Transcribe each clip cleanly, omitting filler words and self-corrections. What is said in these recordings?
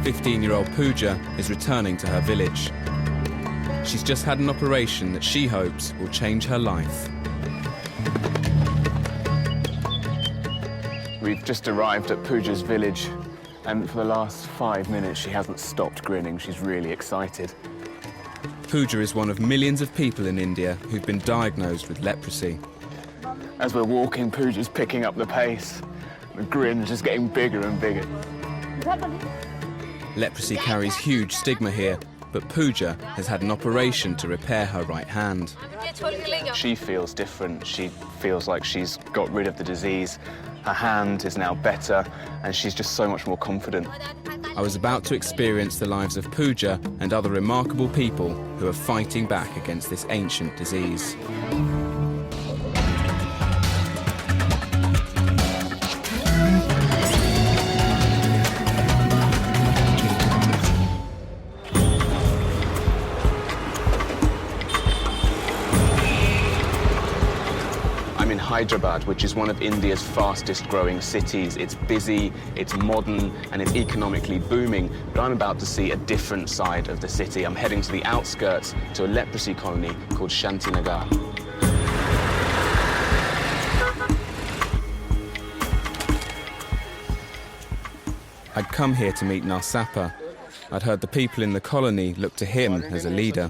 15-year-old Pooja is returning to her village. She's just had an operation that she hopes will change her life. We've just arrived at Pooja's village, and for the last 5 minutes she hasn't stopped grinning. She's really excited. Pooja is one of millions of people in India who've been diagnosed with leprosy. As we're walking, Pooja's picking up the pace. The grin's just getting bigger and bigger. Leprosy carries huge stigma here, but Pooja has had an operation to repair her right hand. She feels different. She feels like she's got rid of the disease. Her hand is now better, and she's just so much more confident. I was about to experience the lives of Pooja and other remarkable people who are fighting back against this ancient disease. Hyderabad, which is one of India's fastest growing cities. It's busy, it's modern, and it's economically booming. But I'm about to see a different side of the city. I'm heading to the outskirts to a leprosy colony called Shantinagar. I'd come here to meet Narsappa. I'd heard the people in the colony look to him as a leader.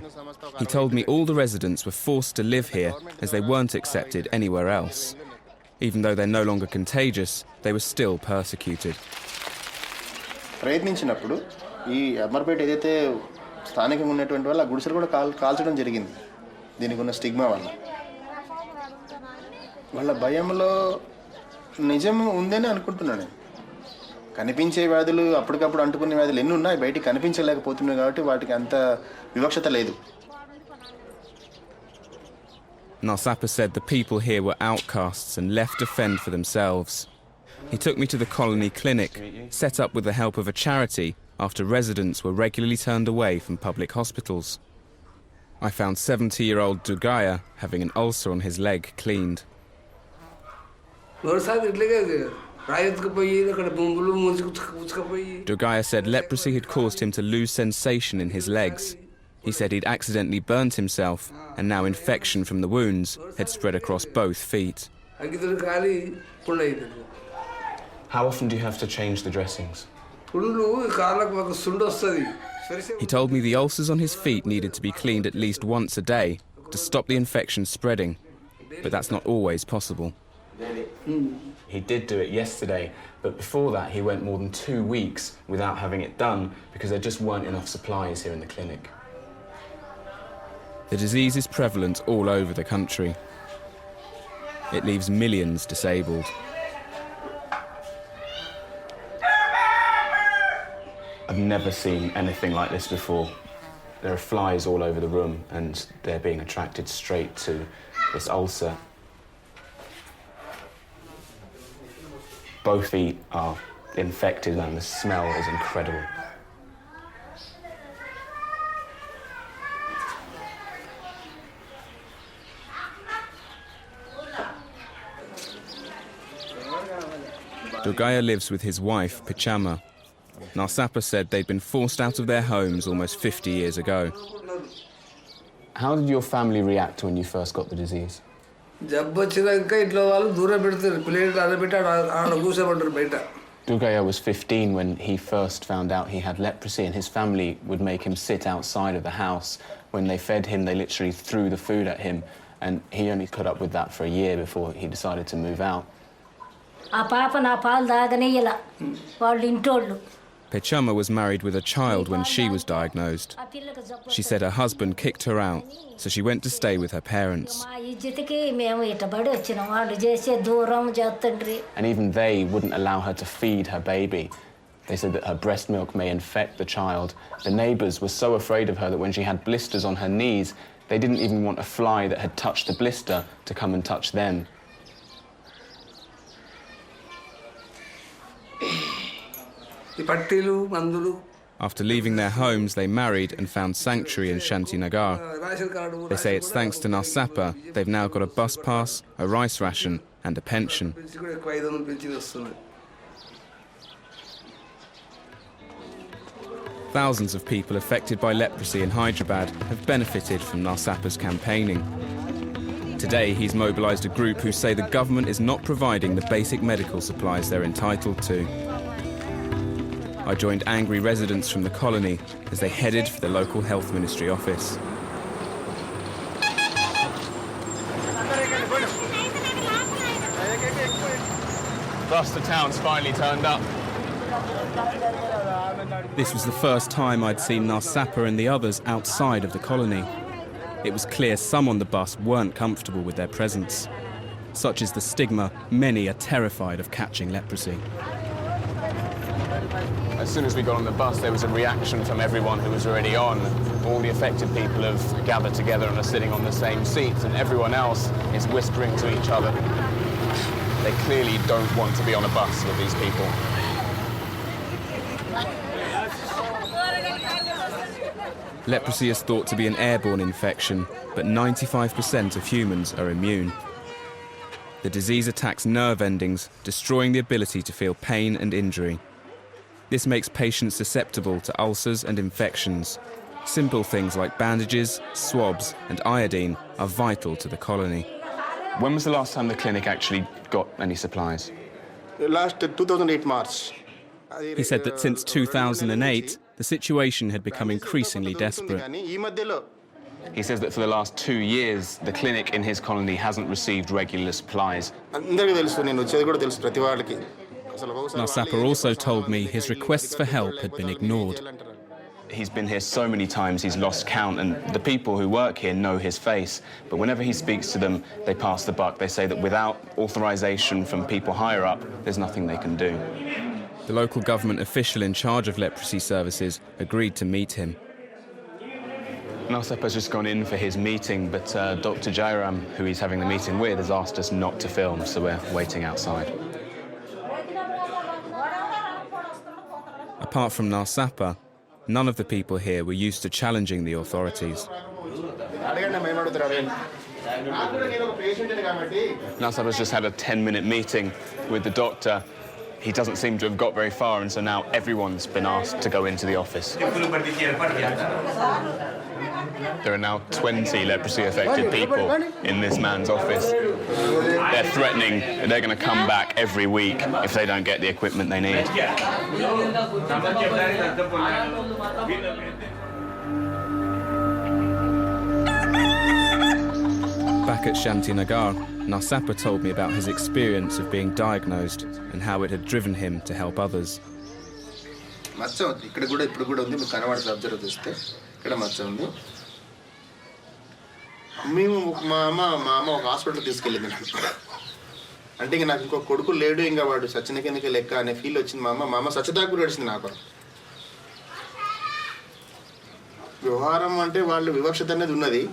He told me all the residents were forced to live here as they weren't accepted anywhere else. Even though they're no longer contagious, they were still persecuted. ప్రయత్నించినప్పుడు ఈ అమర్పేట ఏదైతే స్థానికంగా ఉన్నటువంటి వాళ్ళ గుడిసెలు కూడా కాల్చడం జరిగింది. దీనికి ఉన్న స్టిగ్మా వల్ల. వాళ్ళ భయంలో నిజం ఉందని అనుకుంటున్నాను. కనిపించే వ్యాధులు అప్పటికప్పుడు అంటుకునే వ్యాధులు ఎన్ని ఉన్నాయి బయటికి కనిపించలేకపోతున్నాయి కాబట్టి వాటికి అంత వివక్షత లేదు. Narsappa said the people here were outcasts and left to fend for themselves. He took me to the colony clinic, set up with the help of a charity after residents were regularly turned away from public hospitals. I found 70-year-old Dugaya having an ulcer on his leg cleaned. Dugaya said leprosy had caused him to lose sensation in his legs. He said he'd accidentally burnt himself, and now infection from the wounds had spread across both feet. How often do you have to change the dressings? He told me the ulcers on his feet needed to be cleaned at least once a day to stop the infection spreading, but that's not always possible. He did do it yesterday, but before that he went more than 2 weeks without having it done because there just weren't enough supplies here in the clinic. The disease is prevalent all over the country. It leaves millions disabled. I've never seen anything like this before. There are flies all over the room and they're being attracted straight to this ulcer. Both feet are infected and the smell is incredible. Dugaya lives with his wife, Pichama. Narsappa said they'd been forced out of their homes almost 50 years ago. How did your family react when you first got the disease? Dugaya was 15 when he first found out he had leprosy, and his family would make him sit outside of the house. When they fed him, they literally threw the food at him, and he only put up with that for a year before he decided to move out. Pichama was married with a child when she was diagnosed. She said her husband kicked her out, so she went to stay with her parents. And even they wouldn't allow her to feed her baby. They said that her breast milk may infect the child. The neighbours were so afraid of her that when she had blisters on her knees, they didn't even want a fly that had touched the blister to come and touch them. After leaving their homes, they married and found sanctuary in Shantinagar. They say it's thanks to Narsappa they've now got a bus pass, a rice ration and a pension. Thousands of people affected by leprosy in Hyderabad have benefited from Narsapa's campaigning. Today, he's mobilised a group who say the government is not providing the basic medical supplies they're entitled to. I joined angry residents from the colony as they headed for the local health ministry office. Thus, the town's finally turned up. This was the first time I'd seen Narsapa and the others outside of the colony. It was clear some on the bus weren't comfortable with their presence. Such is the stigma, many are terrified of catching leprosy. As soon as we got on the bus, there was a reaction from everyone who was already on. All the affected people have gathered together and are sitting on the same seats, and everyone else is whispering to each other. They clearly don't want to be on a bus with these people. Leprosy is thought to be an airborne infection, but 95% of humans are immune. The disease attacks nerve endings, destroying the ability to feel pain and injury. This makes patients susceptible to ulcers and infections. Simple things like bandages, swabs, and iodine are vital to the colony. When was the last time the clinic actually got any supplies? Last 2008 March. He said that since 2008, the situation had become increasingly desperate. He says that for the last 2 years, the clinic in his colony hasn't received regular supplies. Narsapa also told me his requests for help had been ignored. He's been here so many times, he's lost count, and the people who work here know his face. But whenever he speaks to them, they pass the buck. They say that without authorization from people higher up, there's nothing they can do. The local government official in charge of leprosy services agreed to meet him. Narsapa's just gone in for his meeting, but Dr. Jairam, who he's having the meeting with, has asked us not to film, so we're waiting outside. Apart from Narsapa, none of the people here were used to challenging the authorities. Narsapa's just had a 10-minute meeting with the doctor. He doesn't seem to have got very far, and so now everyone's been asked to go into the office. There are now 20 leprosy-affected people in this man's office. They're threatening that they're going to come back every week if they don't get the equipment they need. Back at Shantinagar, Narsapa told me about his experience of being diagnosed and how it had driven him to help others. మేము మా అమ్మ ఒక hospital తీసుకెళ్ళింది అంటే ఇంకా నాకు ఇంకో కొడుకు లేడు ఇంకా వాడు సచిన కిందకి లెక్క అనే ఫీల్ వచ్చింది మా అమ్మ సచ్చదాకా కూడా ఏడిచింది నాకు. వ్యవహారం అంటే వాళ్ళు వివక్షత అనేది ఉన్నది.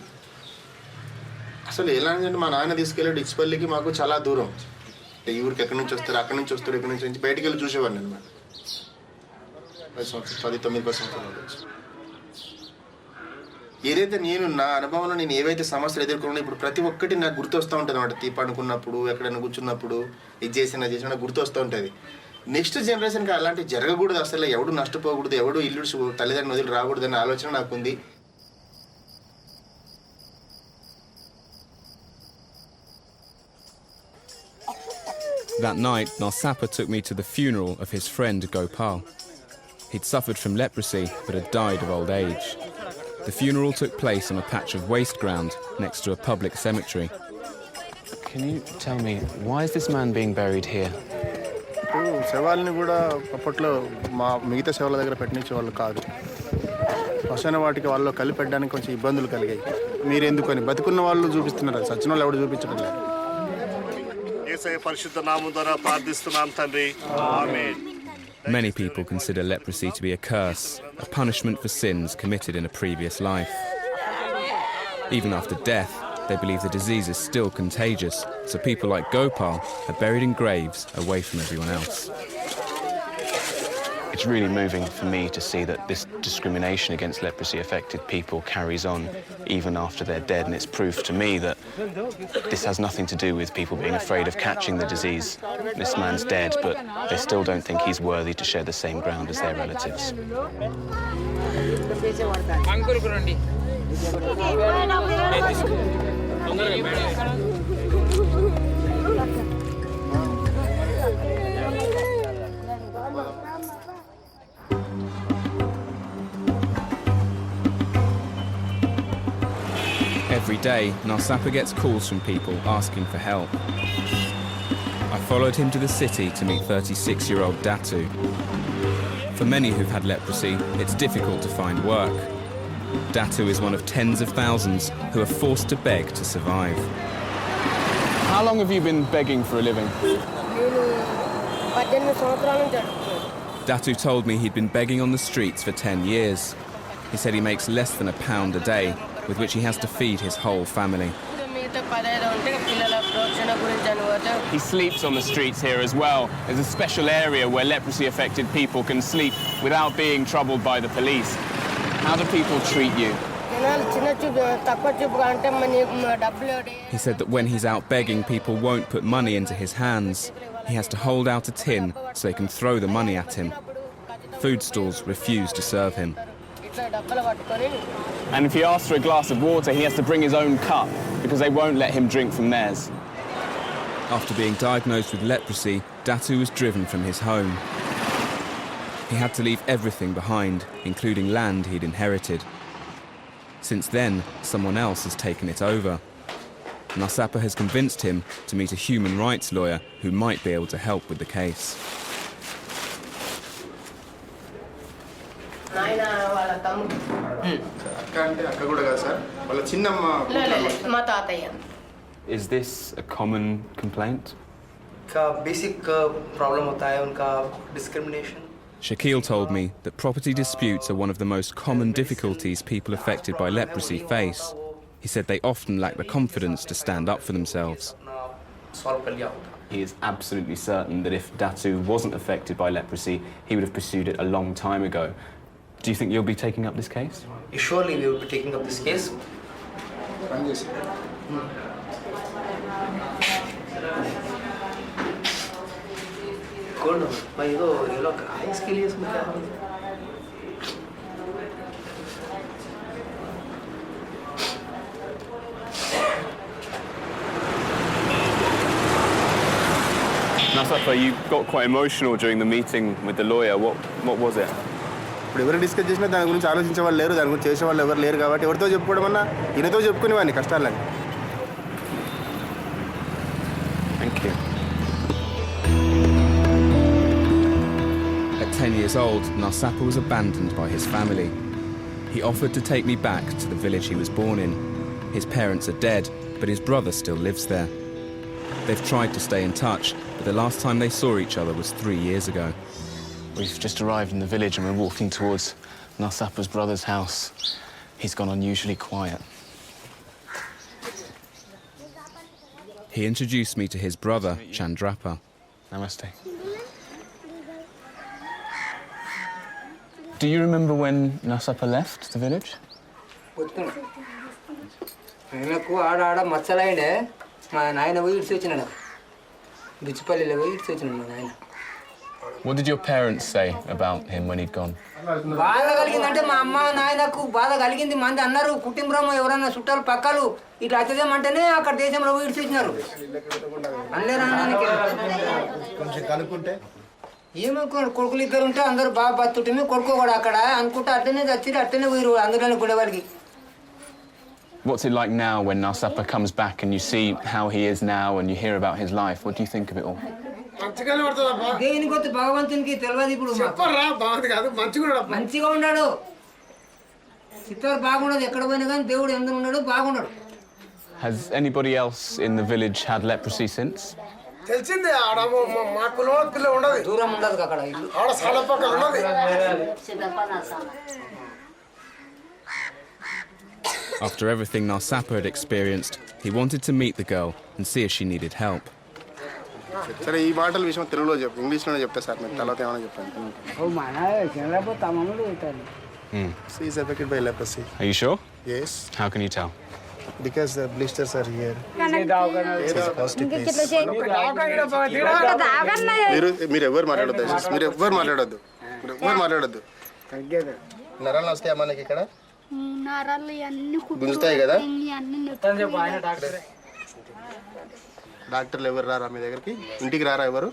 అసలు ఎలా అంటే మా నాన్న తీసుకెళ్ళాడు ఇచ్చిపల్లికి మాకు చాలా దూరం. అంటే ఈ ఊరికి ఎక్కడి నుంచి వస్తారు అక్కడి నుంచి వస్తారు ఇక్కడి నుంచి బయటికి వెళ్ళి చూసేవాడిని అనమాట. 19 సంవత్సరాలు ఏదైతే నేను నా అనుభవంలో నేను ఏవైతే సమస్యలు ఎదుర్కొన్నా ఇప్పుడు ప్రతి ఒక్కటి నాకు గుర్తొస్తూ ఉంటుంది అన్నమాట. తీపి అనుకున్నప్పుడు ఎక్కడైనా కూర్చున్నప్పుడు ఇది చేసినా గుర్తొస్తూ ఉంటుంది. నెక్స్ట్ జనరేషన్కి అలాంటివి జరగకూడదు, అసలు ఎవడు నష్టపోకూడదు, ఎవడు ఇల్లు తల్లిదండ్రులు వదిలి రాకూడదు అనే ఆలోచన నాకుంది. That night, Narsapa took me to the funeral of his friend Gopal. He'd suffered from leprosy but had died of old age. The funeral took place on a patch of waste ground next to a public cemetery. Can you tell me, why is this man being buried here? ఇప్పుడు శవాలని కూడా అప్పట్లో మా మిగతా శవాల దగ్గర పెట్టించేవాళ్ళు కాదు. శ్మశాన వాటికి వాళ్ళు కలిపి పెట్టడానికి కొంచెం ఇబ్బందులు కలిగాయి. మీరెందుకు అని బతుకున్న వాళ్ళు చూపిస్తున్నారు, సచిన వాళ్ళు ఎవరు చూపించడం లేదు. యేసయ్య పరిశుద్ధ నామం ద్వారా ప్రార్థిస్తున్నాం తండ్రి. ఆమేన్. Many people consider leprosy to be a curse, a punishment for sins committed in a previous life. Even after death, they believe the disease is still contagious, so people like Gopal are buried in graves away from everyone else. It's really moving for me to see that this discrimination against leprosy-affected people carries on even after they're dead, and it's proof to me that this has nothing to do with people being afraid of catching the disease. This man's dead, but they still don't think he's worthy to share the same ground as their relatives. Every day, Narsapa gets calls from people asking for help. I followed him to the city to meet 36-year-old Datu. For many who've had leprosy, it's difficult to find work. Datu is one of tens of thousands who are forced to beg to survive. How long have you been begging for a living? Datu told me he'd been begging on the streets for 10 years. He said he makes less than £1 a day, with which he has to feed his whole family. He sleeps on the streets here as well. There's a special area where leprosy-affected people can sleep without being troubled by the police. How do people treat you? He said that when he's out begging, people won't put money into his hands. He has to hold out a tin so they can throw the money at him. Food stalls refuse to serve him. And if he asks for a glass of water, he has to bring his own cup because they won't let him drink from theirs. After being diagnosed with leprosy, Datu was driven from his home. He had to leave everything behind, including land he'd inherited. Since then, someone else has taken it over. Narsapa has convinced him to meet a human rights lawyer who might be able to help with the case. Is this a common complaint? Basic problem होता है उनका discrimination. Shaquille told me that property disputes are one of the most common difficulties people affected by leprosy face. He said they often lack the confidence to stand up for themselves. He is absolutely certain that if Datu wasn't affected by leprosy, he would have pursued it a long time ago. Do you think you'll be taking up this case? Surely we will be taking up this case. Good. भाई ये लोग ice के लिए इसमें क्या है? Narsapa, you got quite emotional during the meeting with the lawyer. What was it? ఇప్పుడు ఎవరు డిస్కస్ చేసినా దాని గురించి ఆలోచించే వాళ్ళు లేరు, దాని గురించి చేసే వాళ్ళు ఎవరు లేరు కాబట్టి ఎవరితో చెప్పుకోవడం అన్నా ఈయనతో చెప్పుకునేవాడిని కష్టాలని. Thank you. At 10 years old, Narsapa was abandoned by his family. He offered to take me back to the village he was born in. His parents are dead, but his brother still lives there. They've tried to stay in touch, but the last time they saw each other was 3 years ago. We've just arrived in the village and we're walking towards Narsapa's brother's house. He's gone unusually quiet. He introduced me to his brother, Chandrapa. Namaste. Do you remember when Narsapa left the village? నాకు ఆడ మచ్చలైండే మా నాయన పోయి ఇడిచి వచ్చినాడు బిచ్చిపల్లిలో పోయి ఇడిచి వచ్చినాడు మా నాయన. What did your parents say about him when he'd gone? బాధ కలిగిందంటే మా అమ్మ నాయనకు బాధ కలిగింది. మంది అన్నారు కుటుంబం ఎవరన్నా చుట్టాలు పక్కలు ఇట్లా వచ్చేదేమంటేనే అక్కడ దేశంలో పోయి ఇడిచి వచ్చినారు కనుక్కుంటే ఏమో కొడుకులు ఇద్దరు ఉంటే అందరూ బాగా బతుంటే కొడుకు కూడా అక్కడ అనుకుంటే అట్టనే చచ్చి అట్టనే పోయిరు అందులోనే గుడేవాళ్ళకి. What's it like now when Narsapa comes back and you see how he is now and you hear about his life? What do you think of it all? దేనికి వస్తే భగవంతునికి తెలియదు. ఇప్పుడు మంచిగా ఉన్నాడు, చిత్తారు బాగుండదు, ఎక్కడ పోయినా కానీ దేవుడు ఎందుకు ఉన్నాడు బాగున్నాడు. Has anybody else in the village had leprosy since? తెలిసిందే ఆడ మా కులం పిల్ల ఉండదు, దూరం ఉండదు అక్కడ ఇల్లు ఆడ సాల పక్కన ఉన్నది. After everything Narsapa had experienced, he wanted to meet the girl and see if she needed help. సరే ఈ మాటల విషయం తెలుగులో చెప్పు, ఇంగ్లీష్లోనే చెప్తా సార్, మీరు తర్వాత ఏమైనా చెప్పండి. She is affected by leprosy. Are you sure? Yes, How can you tell? because the blisters are here. మీరు ఎవరు మాట్లాడొద్దు దయచేసి, మీరు ఎవరు మాట్లాడొద్దు. నరాలు వస్తాయా మనకి ఇక్కడ? నరాలు అన్ని గుంజుతాయి కదా? అన్ని డాక్టర్లు ఎవరు రారా మీ దగ్గరికి? ఇంటికి రారా ఎవరు?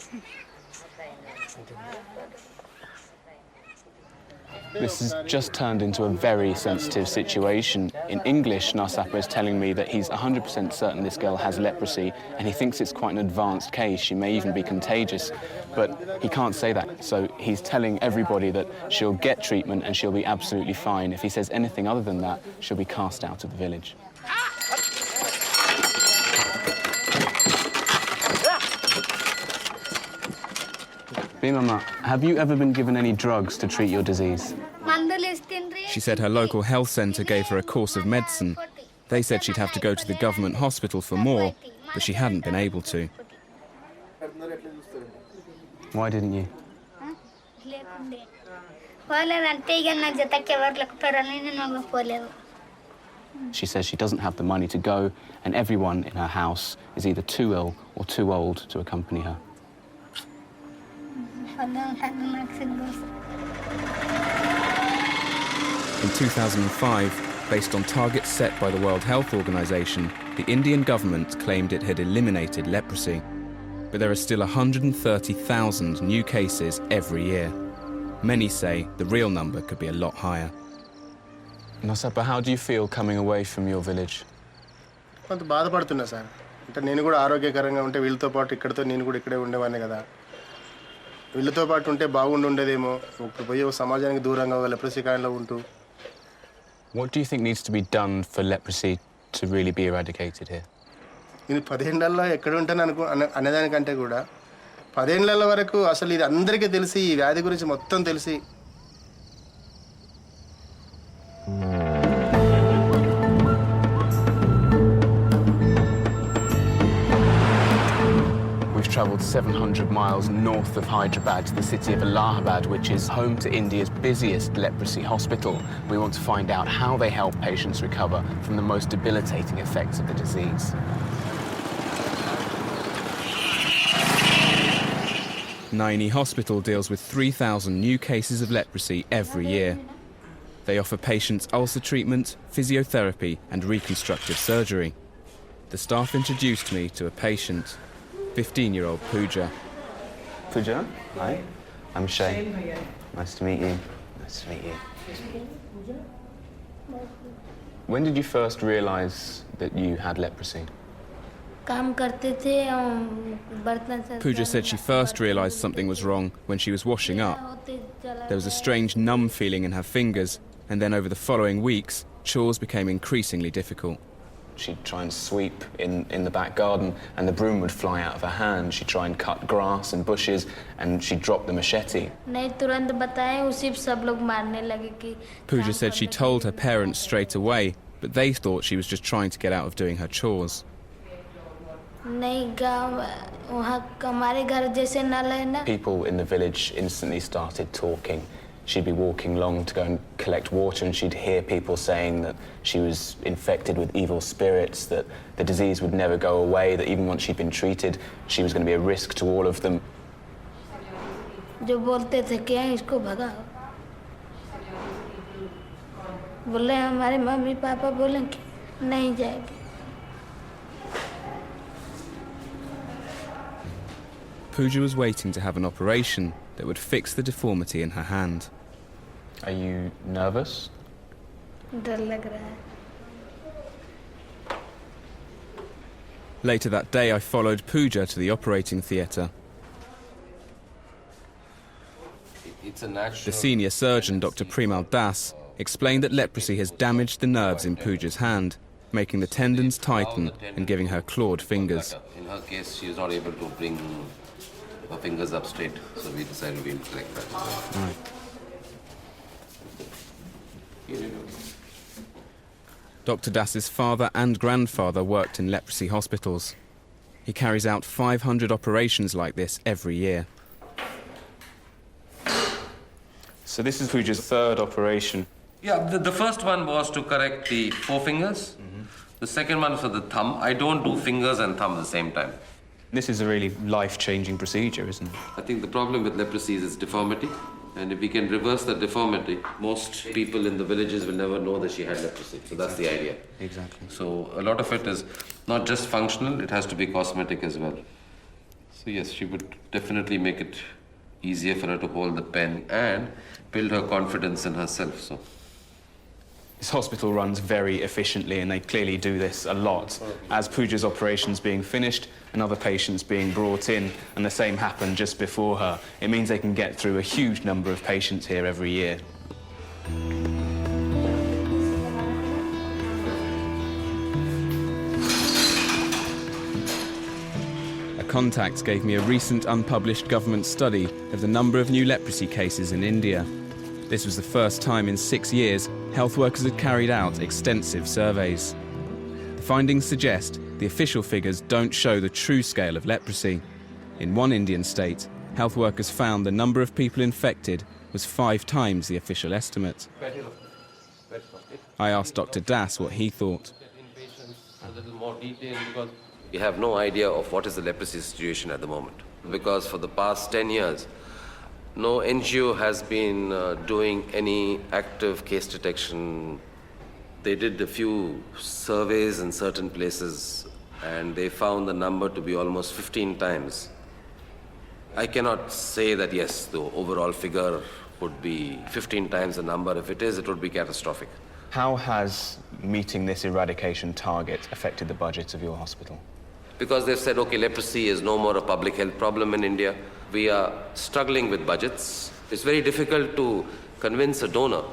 This has just turned into a very sensitive situation. In English, Narsapa is telling me that he's 100% certain this girl has leprosy and he thinks it's quite an advanced case. She may even be contagious, but he can't say that. So he's telling everybody that she'll get treatment and she'll be absolutely fine. If he says anything other than that, she'll be cast out of the village. Mama, have you ever been given any drugs to treat your disease? She said her local health centre gave her a course of medicine. They said she'd have to go to the government hospital for more, but she hadn't been able to. Why didn't you? She says she doesn't have the money to go, and everyone in her house is either too ill or too old to accompany her. In 2005, based on targets set by the World Health Organization, the Indian government claimed it had eliminated leprosy. But there are still 130,000 new cases every year. Many say the real number could be a lot higher. Narsapa, how do you feel coming away from your village? కొంత బాధపడుతున్నా sir. అంటే నేను కూడా ఆరోగ్యకరంగా ఉంటే వీళ్ళతో పాటు ఇక్కడితో నేను కూడా ఇక్కడే ఉండేవాడిని కదా. వీళ్ళతో పాటు ఉంటే బాగుండేదేమో. ఇప్పుడు పోయి సమాజానికి దూరంగా లెప్రసీ కాయంలో ఉంటూ. What do you think needs to be done for leprosy to really be eradicated here? నేను 10 ఏళ్లలో ఎక్కడ ఉంటాను అనేదానికంటే కూడా 10 ఏళ్ల వరకు అసలు ఇది అందరికీ తెలిసి, ఈ వ్యాధి గురించి మొత్తం తెలిసి. We've travelled 700 miles north of Hyderabad to the city of Allahabad, which is home to India's busiest leprosy hospital. We want to find out how they help patients recover from the most debilitating effects of the disease. Naini Hospital deals with 3,000 new cases of leprosy every year. They offer patients ulcer treatment, physiotherapy and reconstructive surgery. The staff introduced me to a patient, 15-year-old Pooja. Pooja, hi. I'm Shay. Nice to meet you. Nice to meet you. When did you first realise that you had leprosy? Pooja said she first realised something was wrong when she was washing up. There was a strange numb feeling in her fingers, and then over the following weeks, chores became increasingly difficult. She'd try and sweep in the back garden and the broom would fly out of her hand. She'd try and cut grass and bushes and she'd drop the machete. Pooja said she told her parents straight away, but they thought she was just trying to get out of doing her chores. People in the village instantly started talking. She'd be walking along to go and collect water and she'd hear people saying that she was infected with evil spirits, that the disease would never go away, that even once she'd been treated, she was going to be a risk to all of them. Pooja was waiting to have an operation that would fix the deformity in her hand. Are you nervous? Later that day, I followed Pooja to the operating theatre. The senior surgeon, Dr. Premal Das, explained that leprosy has damaged the nerves in Pooja's hand, making the tendons tighten and giving her clawed fingers. In her case, she is not able to bring her fingers up straight, so we decided we'll correct that. Right. Dr. Das's father and grandfather worked in leprosy hospitals. He carries out 500 operations like this every year. So this is Pooja's third operation. Yeah, the first one was to correct the forefingers. The second one was for the thumb. I don't do fingers and thumb at the same time. This is a really life-changing procedure, isn't it? I think the problem with leprosy is its deformity. And if we can reverse the deformity, most people in the villages will never know that she had leprosy. So that's the idea. Exactly. So a lot of it is not just functional, it has to be cosmetic as well. So yes, she would definitely make it easier for her to hold the pen and build her confidence in herself. So This hospital runs very efficiently, and they clearly do this a lot. As Pooja's operation's being finished, another patient's being brought in, and the same happened just before her. It means they can get through a huge number of patients here every year. A contact gave me a recent unpublished government study of the number of new leprosy cases in India. This was the first time in 6 years health workers had carried out extensive surveys. The findings suggest the official figures don't show the true scale of leprosy. In one Indian state, health workers found the number of people infected was 5 times the official estimate. I asked Dr. Das what he thought. we have no idea of what is the leprosy situation at the moment. Because for the past 10 years, no NGO has been doing any active case detection. They did a few surveys in certain places and they found the number to be almost 15 times. I cannot say that yes, the overall figure would be 15 times the number. If it is, it would be catastrophic. How has meeting this eradication target affected the budget of your hospital? Because they've said, okay, leprosy is no more a public health problem in India. We are struggling with budgets. It's very difficult to convince a donor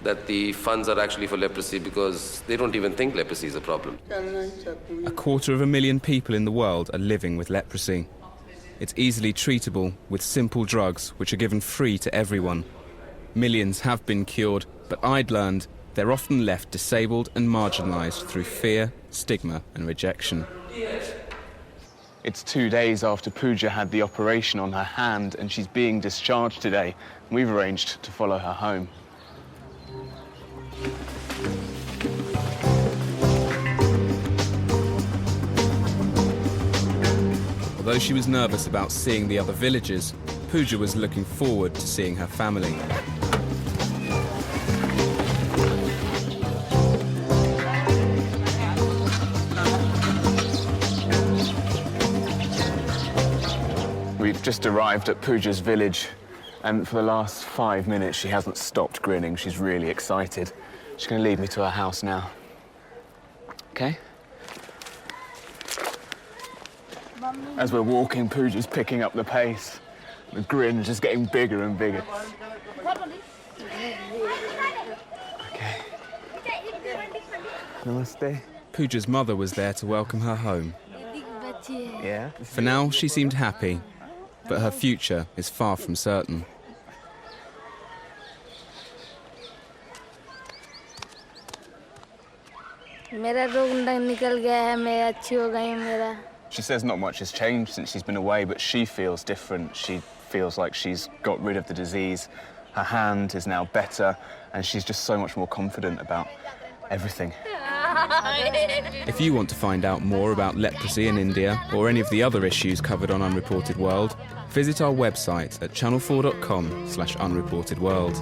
that the funds are actually for leprosy because they don't even think leprosy is a problem. 250,000 people in the world are living with leprosy. It's easily treatable with simple drugs which are given free to everyone. Millions have been cured, but I'd learned they're often left disabled and marginalised through fear, stigma and rejection. It's 2 days after Pooja had the operation on her hand and she's being discharged today. We've arranged to follow her home. Although she was nervous about seeing the other villagers, Pooja was looking forward to seeing her family. We've just arrived at Pooja's village, and for the last 5 minutes she hasn't stopped grinning. She's really excited. She's going to lead me to her house now. Okay? As we're walking, Pooja's picking up the pace. The grin is just getting bigger and bigger. Okay. Namaste. Pooja's mother was there to welcome her home. Yeah? For now, she seemed happy, but her future is far from certain. She says not much has changed since she's been away, but she feels different. She feels like she's got rid of the disease. Her hand is now better, and she's just so much more confident about everything. If you want to find out more about leprosy in India or any of the other issues covered on Unreported World, visit our website at channel4.com/unreportedworld.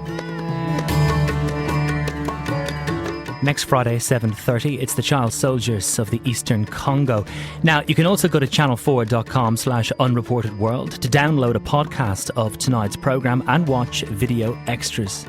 Next Friday, 7:30, it's the child soldiers of the Eastern Congo. Now, you can also go to channel4.com/unreportedworld to download a podcast of tonight's programme and watch video extras.